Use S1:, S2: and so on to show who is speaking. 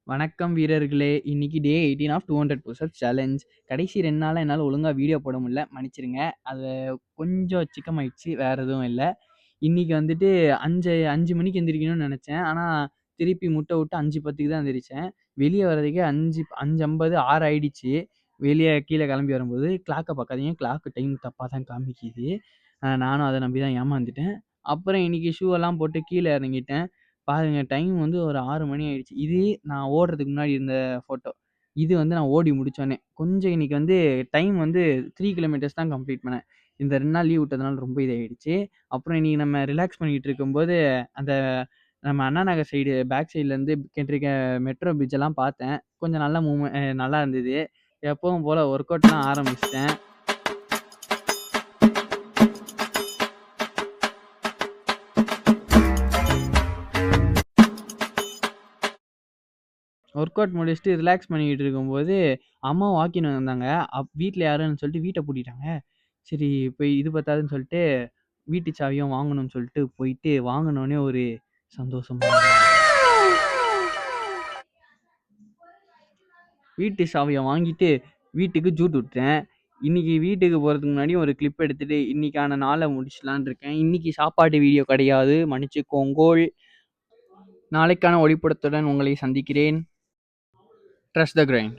S1: வணக்கம் வீரர்களே! இன்னைக்கு டே 18 ஆஃப் 200 புஷப்ஸ் சேலஞ்ச். கடைசி 2 நாளா என்னால ஒழுங்கா வீடியோ போட முடியல. மன்னிச்சிடுங்க. அது கொஞ்சம் சிக்கமாயிடுச்சு. வேற எதுவும் இல்ல. இன்னைக்கு வந்துட்டு 5 மணிக்கு எந்திரிக்கணும்னு நெனச்சேன். ஆனா, திருப்பி முட்ட விட்டு 5:10க்கு தான் எந்திரிச்சேன். வெளிய வர்றதுக்கே 5:50, 6 ஆயிடுச்சு. வெளிய கீழ கெளம்பி வரும்போது. கிளாக்க பாக்காதீங்க. கிளாக் டைம் தப்பா தான் காமிக்குது. நானும் அத நம்பி தான் ஏமாந்துட்டேன். அப்புறம் இன்னைக்கு ஷூ எல்லாம் போட்டு கீழ எறங்கிட்டேன். பாருங்க டைம் வந்து ஒரு 6 மணி ஆயிடுச்சு. இது நான் ஓடுறதுக்கு முன்னாடி இருந்த ஃபோட்டோ. இது வந்து நான் ஓடி முடிச்சோனே. கொஞ்சம் இன்னைக்கு வந்து டைம் வந்து 3 கிலோமீட்டர்ஸ் தான் கம்ப்ளீட் பண்ணேன். இந்த 2 நாள் லீவ் விட்டதுனால ரொம்ப இதாயிடுச்சு. அப்புறம் இன்னைக்கு நம்ம ரிலாக்ஸ் பண்ணிட்டு இருக்கும்போது, அந்த நம்ம அண்ணா நகர் சைடு பேக் சைட்லேருந்து கேட்டிருக்க மெட்ரோ பிரிட்ஜ் எல்லாம் பார்த்தேன். கொஞ்சம் நல்ல நல்லா இருந்தது. எப்பவும் போல ஒர்க் அவுட்லாம் ஆரம்பிச்சுட்டேன். ஒர்க் அவுட் முடிச்சுட்டு ரிலாக்ஸ் பண்ணிக்கிட்டு இருக்கும்போது, அம்மா வாக்கின் வந்தாங்க. வீட்ல யாருன்னு சொல்லிட்டு வீட்ட பூட்டிட்டாங்க. சரி போய் இது பத்தாதுன்னு சொல்லிட்டு, வீட்டு சாவியும் வாங்கணும்னு சொல்லிட்டு போயிட்டு வாங்குனோனே ஒரு சந்தோஷமா வீட்டு சாவிய வாங்கிட்டு வீட்டுக்கு ஜூட் விட்டேன். இன்னைக்கு வீட்டுக்கு போறதுக்கு முன்னாடி ஒரு கிளிப் எடுத்துட்டு இன்னைக்கான நாள முடிச்சுடலான்னு இருக்கேன். இன்னைக்கு சாப்பாட்டு வீடியோ கிடையாது. மன்னிச்சுக்கோங்கோள். நாளைக்கான ஒளிப்படத்துடன் உங்களை சந்திக்கிறேன். ட்ரஸ்ட் த கிரைண்ட்.